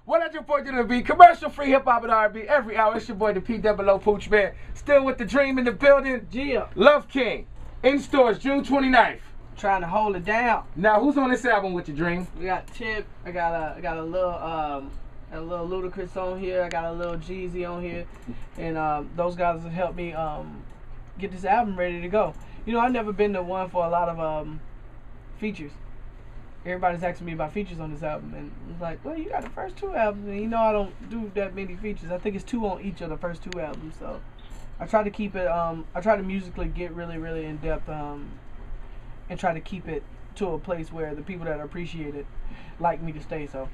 What else your boy to be? Commercial free hip hop and R&B every hour. It's your boy the P-double-O Pooch Man. Still with the dream in the building. Yeah. Love King. In stores June 29th. Trying to hold it down. Now who's on this album with your dream? We got Tip. I got a little Ludacris on here. I got a little Jeezy on here, and those guys have helped me get this album ready to go. You know, I've never been the one for a lot of features. Everybody's asking me about features on this album, and it's like, well, you got the first two albums, and you know I don't do that many features. I think it's 2 on each of the first 2 albums, so I try to keep it. I try to musically get really, really in depth, and try to keep it to a place where the people that appreciate it like me to stay. So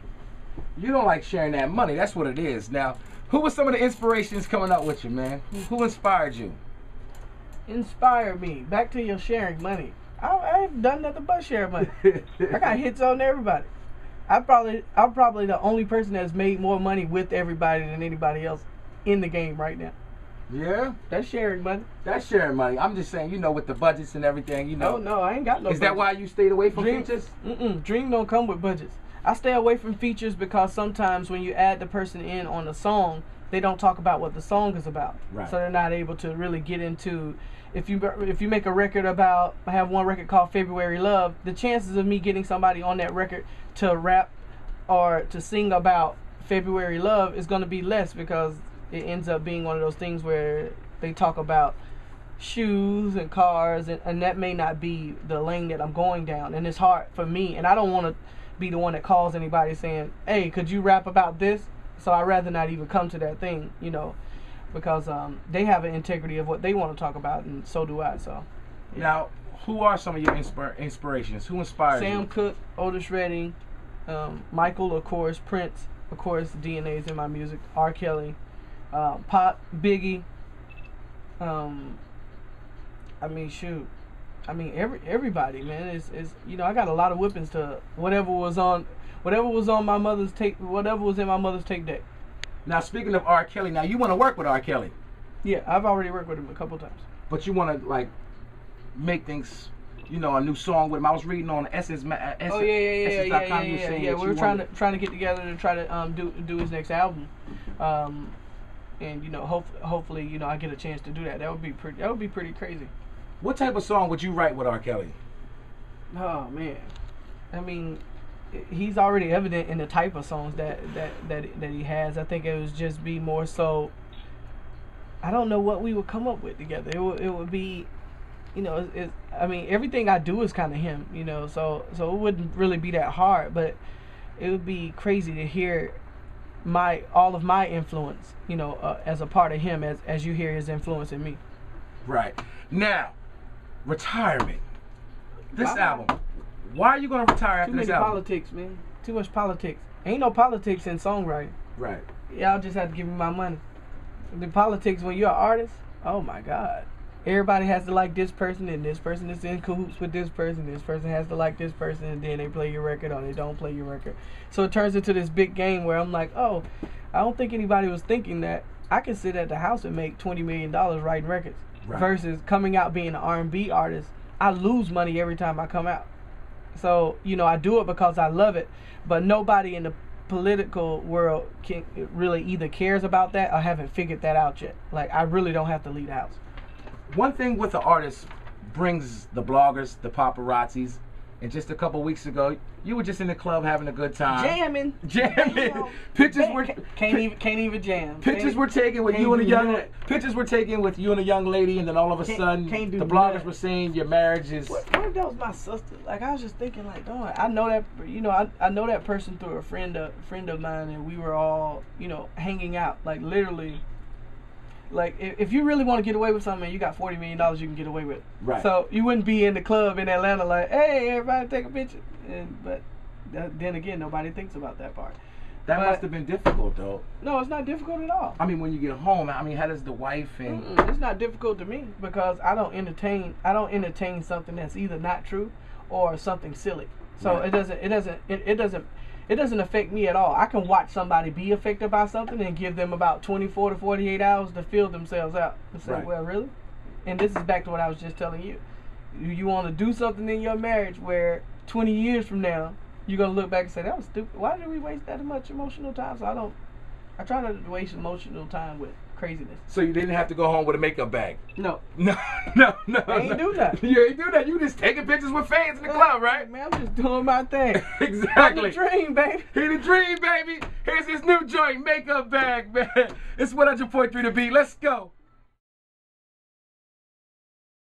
you don't like sharing that money. That's what it is. Now, who was some of the inspirations coming up with you, man? Who inspired you? Inspired me. Back to your sharing money. I ain't done nothing but share money. I got hits on everybody. I'm probably the only person that's made more money with everybody than anybody else in the game right now. Yeah? That's sharing money. That's sharing money. I'm just saying, you know, with the budgets and everything, you know. Oh, no, I ain't got no Is that why you stayed away from features? Dream don't come with budgets. I stay away from features because sometimes when you add the person in on a song, they don't talk about what the song is about. Right. So they're not able to really get into... If you make a record about, I have one record called February Love, the chances of me getting somebody on that record to rap or to sing about February Love is going to be less, because it ends up being one of those things where they talk about shoes and cars, and that may not be the lane that I'm going down, and it's hard for me, and I don't want to be the one that calls anybody saying, hey, could you rap about this? So I'd rather not even come to that thing, you know, because they have an integrity of what they want to talk about, and so do I. So yeah. Now, who are some of your inspirations? Who inspires you? Sam Cooke, Otis Redding, Michael, of course, Prince, of course, DNA's in my music, R. Kelly, Pop, Biggie. I mean, shoot. I mean, everybody, man. Is you know, I got a lot of whippings to whatever was on my mother's tape, whatever was in my mother's tape deck. Now, speaking of R. Kelly, now you want to work with R. Kelly? Yeah, I've already worked with him a couple times. But you want to like make things, you know, a new song with him. I was reading on Essence. Oh yeah. We were trying to get together to try to do his next album, and you know, hopefully, you know, I get a chance to do that. That would be pretty crazy. What type of song would you write with R. Kelly? Oh man, I mean, he's already evident in the type of songs that he has. I think it would just be more so, I don't know what we would come up with together. It would be, you know, I mean, everything I do is kind of him, you know, so it wouldn't really be that hard, but it would be crazy to hear all of my influence, you know, as a part of him, as you hear his influence in me. Right. Now, retirement. This album. Why are you going to retire after this album? Too many politics, man. Too much politics. Ain't no politics in songwriting. Right. Y'all just have to give me my money. The politics, when you're an artist, oh my God. Everybody has to like this person, and this person is in cahoots with this person. This person has to like this person, and then they play your record or they don't play your record. So it turns into this big game where I'm like, oh, I don't think anybody was thinking that I can sit at the house and make $20 million writing records. Right. Versus coming out being an R&B artist, I lose money every time I come out. So, you know, I do it because I love it, but nobody in the political world really either cares about that or haven't figured that out yet. Like, I really don't have to leave the house. One thing with the artist brings the bloggers, the paparazzis, and just a couple weeks ago, you were just in the club having a good time. Jamming. Pictures were can't even jam. Pictures were taken with you and a young lady, and then all of a sudden the bloggers were saying your marriage is. What if that was my sister? Like, I was just thinking, like, oh, I know that, you know, I know that person through a friend of mine, and we were all, you know, hanging out, like, literally. Like, if you really want to get away with something, you got $40 million you can get away with. Right. So you wouldn't be in the club in Atlanta like, hey, everybody take a picture. But then again, nobody thinks about that part. That must have been difficult, though. No, it's not difficult at all. I mean, when you get home, I mean, how does the wife and... It's not difficult to me because I don't entertain something that's either not true or something silly. So right. It doesn't affect me at all. I can watch somebody be affected by something and give them about 24 to 48 hours to feel themselves out and say, right. Well, really? And this is back to what I was just telling you. You want to do something in your marriage where 20 years from now, you're gonna look back and say that was stupid. Why did we waste that much emotional time? So I try not to waste emotional time with craziness. So you didn't have to go home with a makeup bag? No. No. I ain't do that. You ain't do that. You just taking pictures with fans in the club, right? Man, I'm just doing my thing. Exactly. I'm the dream, baby. He the dream, baby. Here's his new joint, makeup bag, man. It's 100.3 The Beat. Let's go.